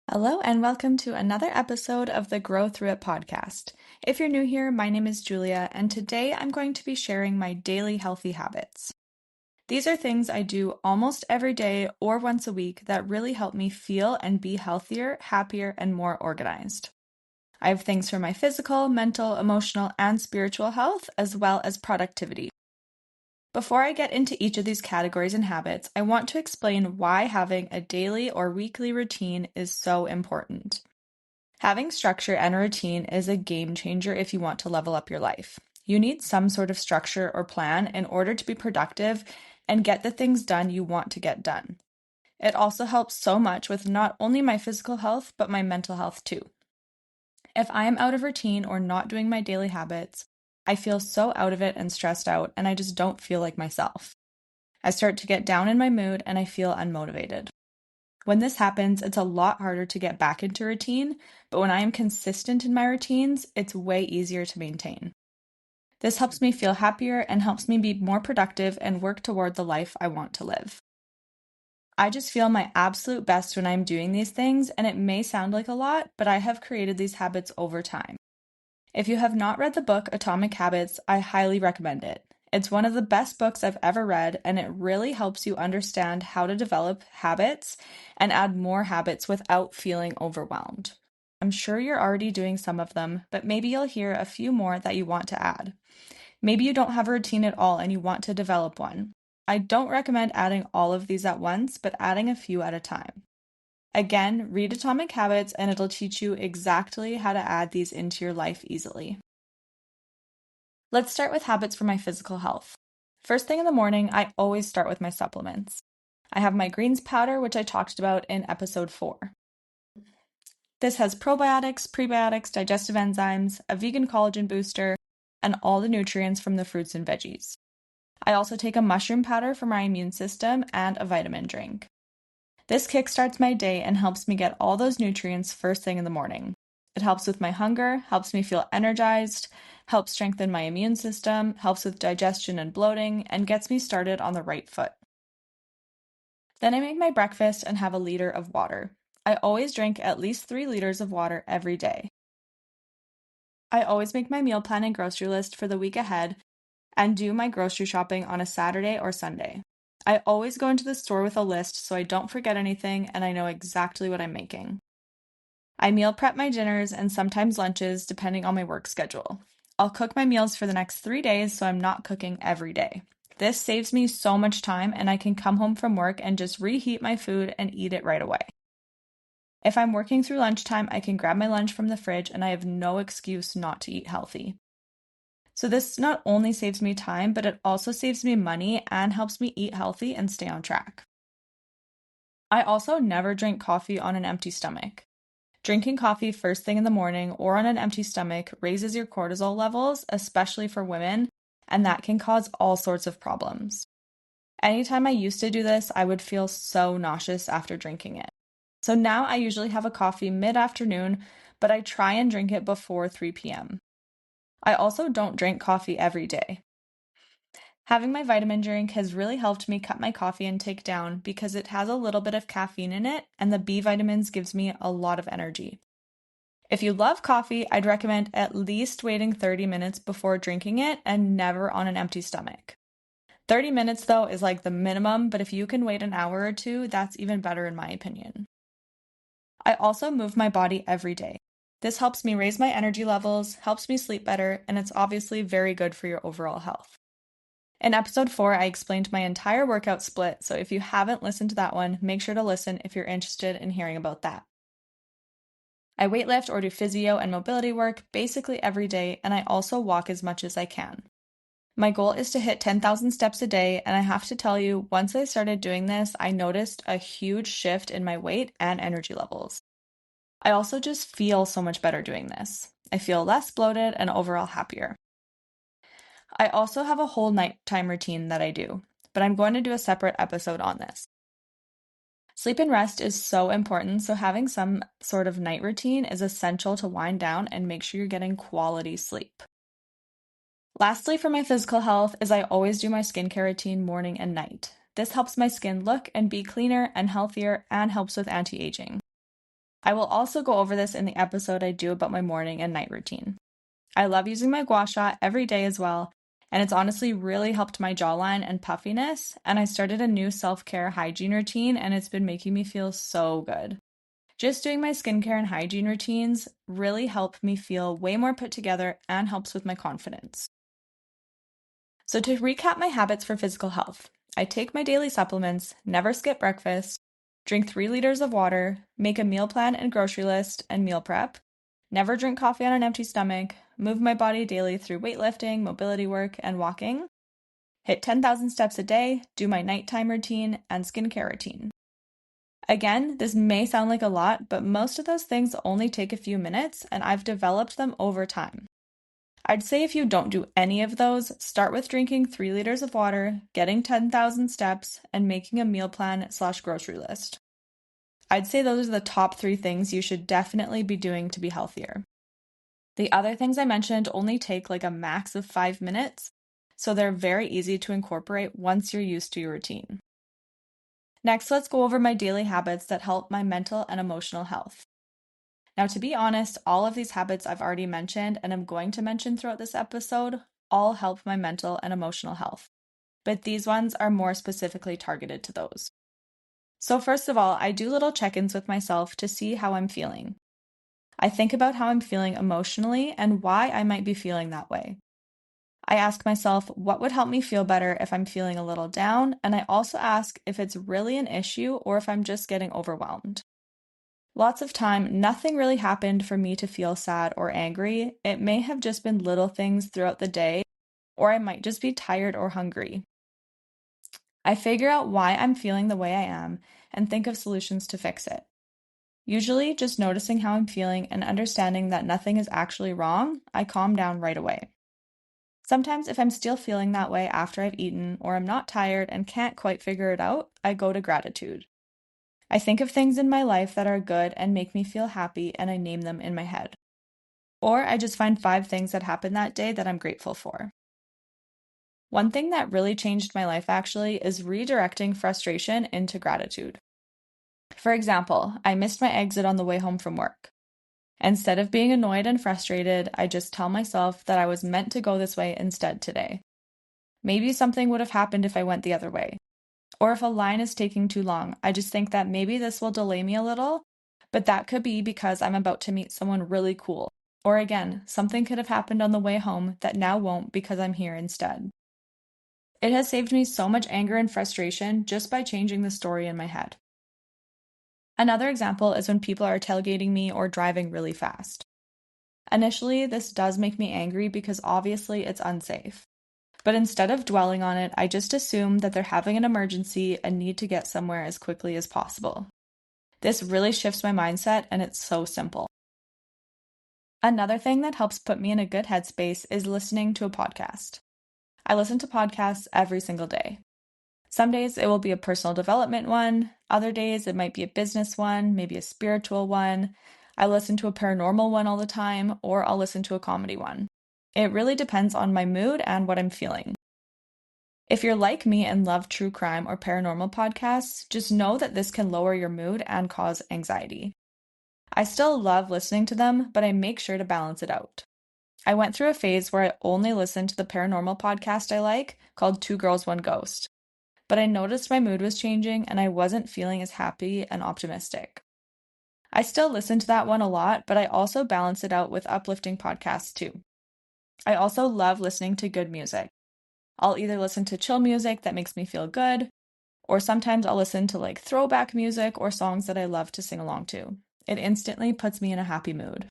Hello, and welcome to another episode of the Grow Through It podcast. If you're new here, my name is Julia, and today I'm going to be sharing my daily healthy habits. These are things I do almost every day or once a week that really help me feel and be healthier, happier, and more organized. I have things for my physical, mental, emotional, and spiritual health, as well as productivity. Before I get into each of these categories and habits, I want to explain why having a daily or weekly routine is so important. Having structure and a routine is a game changer if you want to level up your life. You need some sort of structure or plan in order to be productive and get the things done you want to get done. It also helps so much with not only my physical health, but my mental health too. If I am out of routine or not doing my daily habits, I feel so out of it and stressed out, and I just don't feel like myself. I start to get down in my mood and I feel unmotivated. When this happens, it's a lot harder to get back into routine, but when I am consistent in my routines, it's way easier to maintain. This helps me feel happier and helps me be more productive and work toward the life I want to live. I just feel my absolute best when I'm doing these things, and it may sound like a lot, but I have created these habits over time. If you have not read the book Atomic Habits, I highly recommend it. It's one of the best books I've ever read, and it really helps you understand how to develop habits and add more habits without feeling overwhelmed. I'm sure you're already doing some of them, but maybe you'll hear a few more that you want to add. Maybe you don't have a routine at all and you want to develop one. I don't recommend adding all of these at once, but adding a few at a time. Again, read Atomic Habits and it'll teach you exactly how to add these into your life easily. Let's start with habits for my physical health. First thing in the morning, I always start with my supplements. I have my greens powder, which I talked about in episode 4. This has probiotics, prebiotics, digestive enzymes, a vegan collagen booster, and all the nutrients from the fruits and veggies. I also take a mushroom powder for my immune system and a vitamin drink. This kickstarts my day and helps me get all those nutrients first thing in the morning. It helps with my hunger, helps me feel energized, helps strengthen my immune system, helps with digestion and bloating, and gets me started on the right foot. Then I make my breakfast and have a liter of water. I always drink at least 3 liters of water every day. I always make my meal plan and grocery list for the week ahead and do my grocery shopping on a Saturday or Sunday. I always go into the store with a list so I don't forget anything and I know exactly what I'm making. I meal prep my dinners and sometimes lunches depending on my work schedule. I'll cook my meals for the next 3 days so I'm not cooking every day. This saves me so much time and I can come home from work and just reheat my food and eat it right away. If I'm working through lunchtime, I can grab my lunch from the fridge and I have no excuse not to eat healthy. So this not only saves me time, but it also saves me money and helps me eat healthy and stay on track. I also never drink coffee on an empty stomach. Drinking coffee first thing in the morning or on an empty stomach raises your cortisol levels, especially for women, and that can cause all sorts of problems. Anytime I used to do this, I would feel so nauseous after drinking it. So now I usually have a coffee mid-afternoon, but I try and drink it before 3 p.m. I also don't drink coffee every day. Having my vitamin drink has really helped me cut my coffee intake down because it has a little bit of caffeine in it, and the B vitamins gives me a lot of energy. If you love coffee, I'd recommend at least waiting 30 minutes before drinking it and never on an empty stomach. 30 minutes, though, is like the minimum, but if you can wait an hour or two, that's even better in my opinion. I also move my body every day. This helps me raise my energy levels, helps me sleep better, and it's obviously very good for your overall health. In episode 4, I explained my entire workout split, so if you haven't listened to that one, make sure to listen if you're interested in hearing about that. I weightlift or do physio and mobility work basically every day, and I also walk as much as I can. My goal is to hit 10,000 steps a day, and I have to tell you, once I started doing this, I noticed a huge shift in my weight and energy levels. I also just feel so much better doing this. I feel less bloated and overall happier. I also have a whole nighttime routine that I do, but I'm going to do a separate episode on this. Sleep and rest is so important, so having some sort of night routine is essential to wind down and make sure you're getting quality sleep. Lastly, for my physical health is I always do my skincare routine morning and night. This helps my skin look and be cleaner and healthier and helps with anti-aging. I will also go over this in the episode I do about my morning and night routine. I love using my gua sha every day as well, and it's honestly really helped my jawline and puffiness, and I started a new self-care hygiene routine, and it's been making me feel so good. Just doing my skincare and hygiene routines really help me feel way more put together and helps with my confidence. So to recap my habits for physical health, I take my daily supplements, never skip breakfast, drink 3 liters of water, make a meal plan and grocery list and meal prep, never drink coffee on an empty stomach, move my body daily through weightlifting, mobility work, and walking, hit 10,000 steps a day, do my nighttime routine and skincare routine. Again, this may sound like a lot, but most of those things only take a few minutes, and I've developed them over time. I'd say if you don't do any of those, start with drinking 3 liters of water, getting 10,000 steps, and making a meal plan/grocery list. I'd say those are the top 3 things you should definitely be doing to be healthier. The other things I mentioned only take like a max of 5 minutes, so they're very easy to incorporate once you're used to your routine. Next, let's go over my daily habits that help my mental and emotional health. Now, to be honest, all of these habits I've already mentioned and I'm going to mention throughout this episode all help my mental and emotional health, but these ones are more specifically targeted to those. So first of all, I do little check-ins with myself to see how I'm feeling. I think about how I'm feeling emotionally and why I might be feeling that way. I ask myself what would help me feel better if I'm feeling a little down, and I also ask if it's really an issue or if I'm just getting overwhelmed. Lots of time, nothing really happened for me to feel sad or angry. It may have just been little things throughout the day, or I might just be tired or hungry. I figure out why I'm feeling the way I am and think of solutions to fix it. Usually, just noticing how I'm feeling and understanding that nothing is actually wrong, I calm down right away. Sometimes, if I'm still feeling that way after I've eaten or I'm not tired and can't quite figure it out, I go to gratitude. I think of things in my life that are good and make me feel happy, and I name them in my head. Or I just find 5 things that happened that day that I'm grateful for. One thing that really changed my life actually is redirecting frustration into gratitude. For example, I missed my exit on the way home from work. Instead of being annoyed and frustrated, I just tell myself that I was meant to go this way instead today. Maybe something would have happened if I went the other way. Or if a line is taking too long, I just think that maybe this will delay me a little, but that could be because I'm about to meet someone really cool. Or again, something could have happened on the way home that now won't because I'm here instead. It has saved me so much anger and frustration just by changing the story in my head. Another example is when people are tailgating me or driving really fast. Initially, this does make me angry because obviously it's unsafe. But instead of dwelling on it, I just assume that they're having an emergency and need to get somewhere as quickly as possible. This really shifts my mindset, and it's so simple. Another thing that helps put me in a good headspace is listening to a podcast. I listen to podcasts every single day. Some days it will be a personal development one, other days it might be a business one, maybe a spiritual one. I listen to a paranormal one all the time, or I'll listen to a comedy one. It really depends on my mood and what I'm feeling. If you're like me and love true crime or paranormal podcasts, just know that this can lower your mood and cause anxiety. I still love listening to them, but I make sure to balance it out. I went through a phase where I only listened to the paranormal podcast I like, called Two Girls, One Ghost. But I noticed my mood was changing and I wasn't feeling as happy and optimistic. I still listen to that one a lot, but I also balance it out with uplifting podcasts too. I also love listening to good music. I'll either listen to chill music that makes me feel good, or sometimes I'll listen to like throwback music or songs that I love to sing along to. It instantly puts me in a happy mood.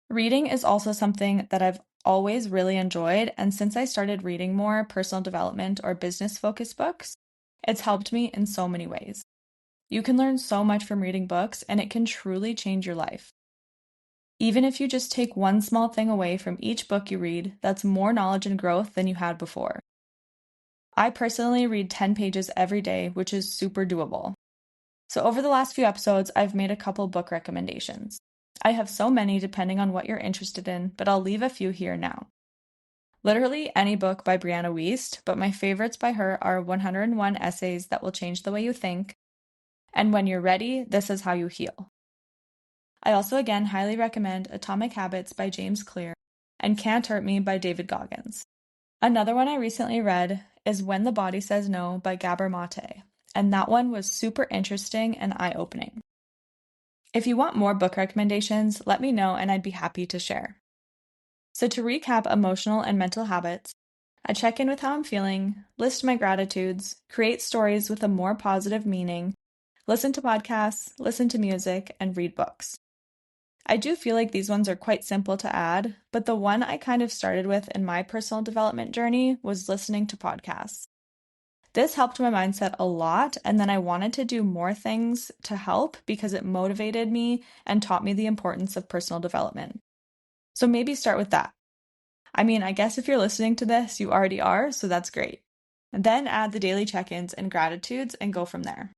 Reading is also something that I've always really enjoyed, and since I started reading more personal development or business-focused books, it's helped me in so many ways. You can learn so much from reading books, and it can truly change your life. Even if you just take one small thing away from each book you read, that's more knowledge and growth than you had before. I personally read 10 pages every day, which is super doable. So over the last few episodes, I've made a couple book recommendations. I have so many depending on what you're interested in, but I'll leave a few here now. Literally any book by Brianna Wiest, but my favorites by her are 101 Essays That Will Change the Way You Think, And when you're ready, this is how you heal. I also again highly recommend Atomic Habits by James Clear and Can't Hurt Me by David Goggins. Another one I recently read is When the Body Says No by Gabor Mate, and that one was super interesting and eye-opening. If you want more book recommendations, let me know and I'd be happy to share. So to recap emotional and mental habits, I check in with how I'm feeling, list my gratitudes, create stories with a more positive meaning, listen to podcasts, listen to music, and read books. I do feel like these ones are quite simple to add, but the one I kind of started with in my personal development journey was listening to podcasts. This helped my mindset a lot, and then I wanted to do more things to help because it motivated me and taught me the importance of personal development. So maybe start with that. I mean, I guess if you're listening to this, you already are, so that's great. And then add the daily check-ins and gratitudes and go from there.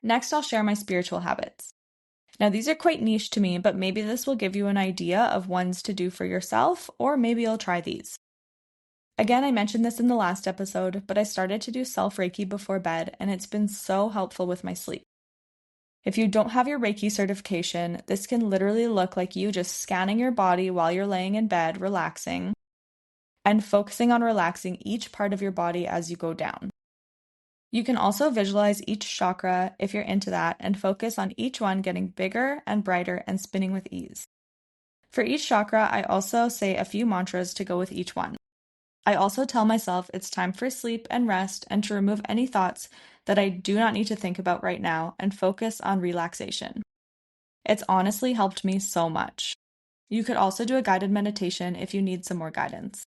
Next, I'll share my spiritual habits. Now, these are quite niche to me, but maybe this will give you an idea of ones to do for yourself, or maybe you'll try these. Again, I mentioned this in the last episode, but I started to do self-Reiki before bed, and it's been so helpful with my sleep. If you don't have your Reiki certification, this can literally look like you just scanning your body while you're laying in bed, relaxing, and focusing on relaxing each part of your body as you go down. You can also visualize each chakra if you're into that and focus on each one getting bigger and brighter and spinning with ease. For each chakra, I also say a few mantras to go with each one. I also tell myself it's time for sleep and rest and to remove any thoughts that I do not need to think about right now and focus on relaxation. It's honestly helped me so much. You could also do a guided meditation if you need some more guidance.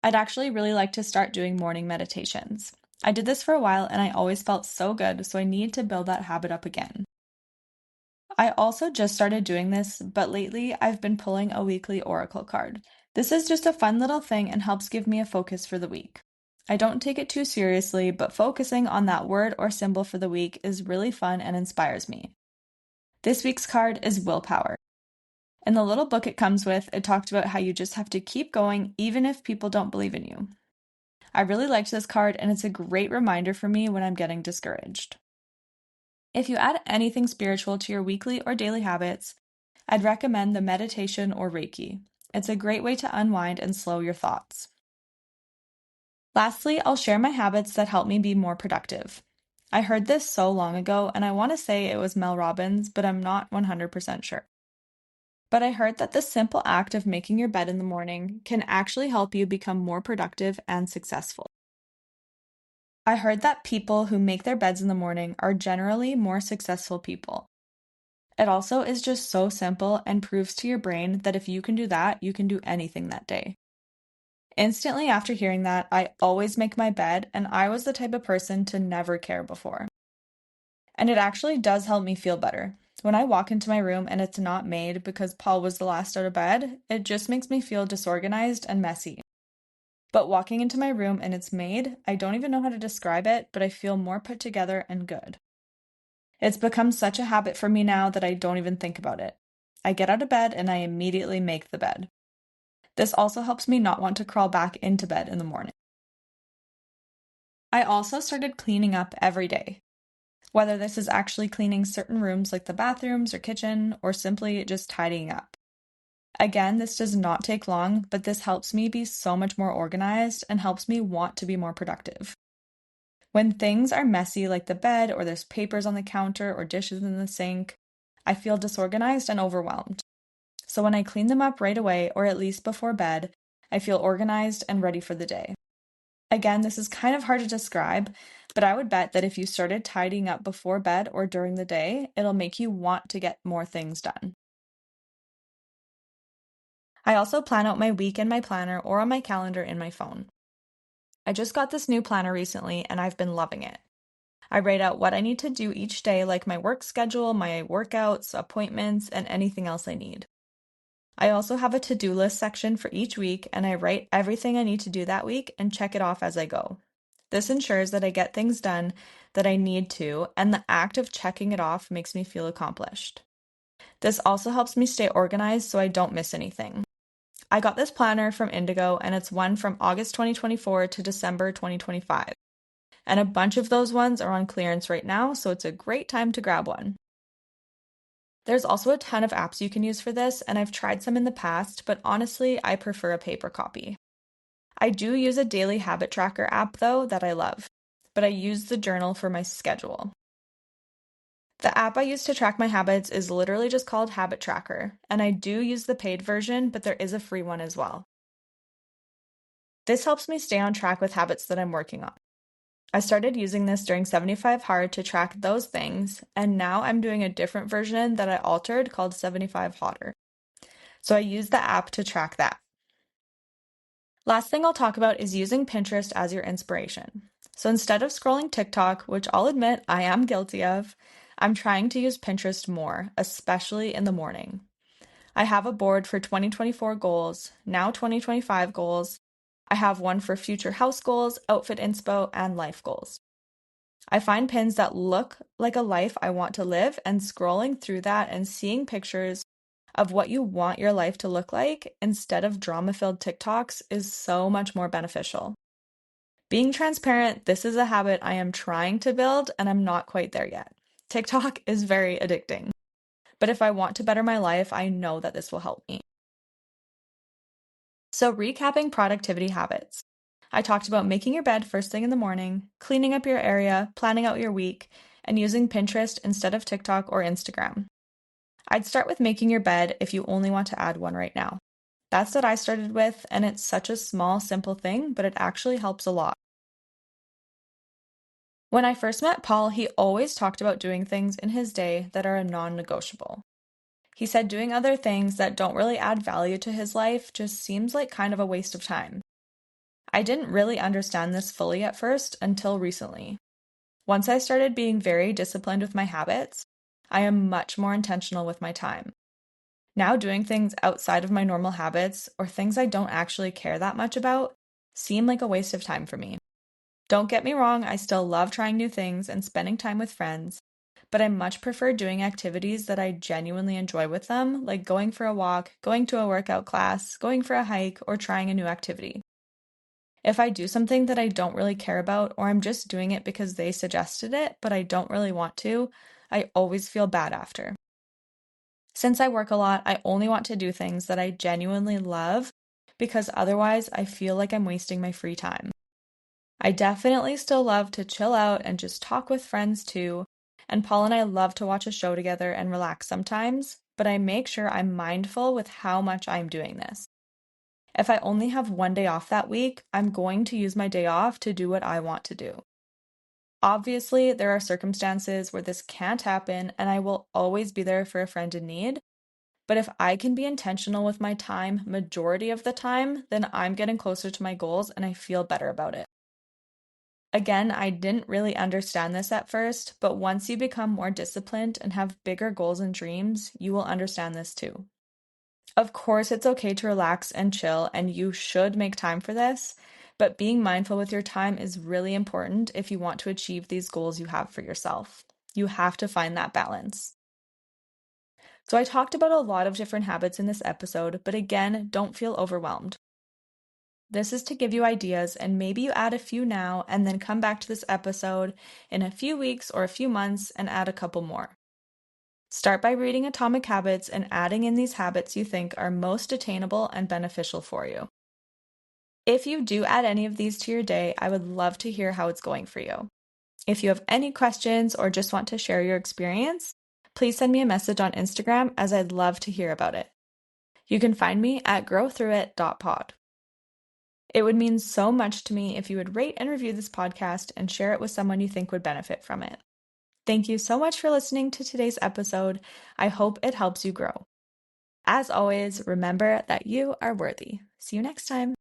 I'd actually really like to start doing morning meditations. I did this for a while and I always felt so good, so I need to build that habit up again. I also just started doing this, but lately I've been pulling a weekly oracle card. This is just a fun little thing and helps give me a focus for the week. I don't take it too seriously, but focusing on that word or symbol for the week is really fun and inspires me. This week's card is willpower. In the little book it comes with, it talked about how you just have to keep going even if people don't believe in you. I really liked this card and it's a great reminder for me when I'm getting discouraged. If you add anything spiritual to your weekly or daily habits, I'd recommend the meditation or Reiki. It's a great way to unwind and slow your thoughts. Lastly, I'll share my habits that help me be more productive. I heard this so long ago, and I want to say it was Mel Robbins, but I'm not 100% sure. But I heard that the simple act of making your bed in the morning can actually help you become more productive and successful. I heard that people who make their beds in the morning are generally more successful people. It also is just so simple and proves to your brain that if you can do that, you can do anything that day. Instantly after hearing that, I always make my bed, and I was the type of person to never care before. And it actually does help me feel better. When I walk into my room and it's not made because Paul was the last out of bed, it just makes me feel disorganized and messy. But walking into my room and it's made, I don't even know how to describe it, but I feel more put together and good. It's become such a habit for me now that I don't even think about it. I get out of bed and I immediately make the bed. This also helps me not want to crawl back into bed in the morning. I also started cleaning up every day. Whether this is actually cleaning certain rooms like the bathrooms or kitchen, or simply just tidying up. Again, this does not take long, but this helps me be so much more organized and helps me want to be more productive. When things are messy like the bed or there's papers on the counter or dishes in the sink, I feel disorganized and overwhelmed. So when I clean them up right away, or at least before bed, I feel organized and ready for the day. Again, this is kind of hard to describe, but I would bet that if you started tidying up before bed or during the day, it'll make you want to get more things done. I also plan out my week in my planner or on my calendar in my phone. I just got this new planner recently and I've been loving it. I write out what I need to do each day, like my work schedule, my workouts, appointments, and anything else I need. I also have a to-do list section for each week, and I write everything I need to do that week and check it off as I go. This ensures that I get things done that I need to, and the act of checking it off makes me feel accomplished. This also helps me stay organized so I don't miss anything. I got this planner from Indigo, and it's one from August 2024 to December 2025. and a bunch of those ones are on clearance right now, so it's a great time to grab one. There's also a ton of apps you can use for this, and I've tried some in the past, but honestly, I prefer a paper copy. I do use a daily habit tracker app, though, that I love, but I use the journal for my schedule. The app I use to track my habits is literally just called Habit Tracker, and I do use the paid version, but there is a free one as well. This helps me stay on track with habits that I'm working on. I started using this during 75 Hard to track those things, and now I'm doing a different version that I altered called 75 Hotter. So I use the app to track that. Last thing I'll talk about is using Pinterest as your inspiration. So instead of scrolling TikTok, which I'll admit I am guilty of, I'm trying to use Pinterest more, especially in the morning. I have a board for 2024 goals, now 2025 goals. I have one for future house goals, outfit inspo, and life goals. I find pins that look like a life I want to live, and scrolling through that and seeing pictures of what you want your life to look like instead of drama-filled TikToks is so much more beneficial. Being transparent, this is a habit I am trying to build, and I'm not quite there yet. TikTok is very addicting. But if I want to better my life, I know that this will help me. So, recapping productivity habits. I talked about making your bed first thing in the morning, cleaning up your area, planning out your week, and using Pinterest instead of TikTok or Instagram. I'd start with making your bed if you only want to add one right now. That's what I started with, and it's such a small, simple thing, but it actually helps a lot. When I first met Paul, he always talked about doing things in his day that are a non-negotiable. He said doing other things that don't really add value to his life just seems like kind of a waste of time. I didn't really understand this fully at first until recently. Once I started being very disciplined with my habits, I am much more intentional with my time. Now doing things outside of my normal habits or things I don't actually care that much about seem like a waste of time for me. Don't get me wrong, I still love trying new things and spending time with friends, but I much prefer doing activities that I genuinely enjoy with them, like going for a walk, going to a workout class, going for a hike, or trying a new activity. If I do something that I don't really care about, or I'm just doing it because they suggested it, but I don't really want to, I always feel bad after. Since I work a lot, I only want to do things that I genuinely love because otherwise I feel like I'm wasting my free time. I definitely still love to chill out and just talk with friends too, and Paul and I love to watch a show together and relax sometimes, but I make sure I'm mindful with how much I'm doing this. If I only have one day off that week, I'm going to use my day off to do what I want to do. Obviously, there are circumstances where this can't happen, and I will always be there for a friend in need. But if I can be intentional with my time majority of the time, then I'm getting closer to my goals and I feel better about it. Again, I didn't really understand this at first, but once you become more disciplined and have bigger goals and dreams, you will understand this too. Of course, it's okay to relax and chill, and you should make time for this, but being mindful with your time is really important if you want to achieve these goals you have for yourself. You have to find that balance. So, I talked about a lot of different habits in this episode, but again, don't feel overwhelmed. This is to give you ideas, and maybe you add a few now and then come back to this episode in a few weeks or a few months and add a couple more. Start by reading Atomic Habits and adding in these habits you think are most attainable and beneficial for you. If you do add any of these to your day, I would love to hear how it's going for you. If you have any questions or just want to share your experience, please send me a message on Instagram as I'd love to hear about it. You can find me at growthroughit.pod. It would mean so much to me if you would rate and review this podcast and share it with someone you think would benefit from it. Thank you so much for listening to today's episode. I hope it helps you grow. As always, remember that you are worthy. See you next time.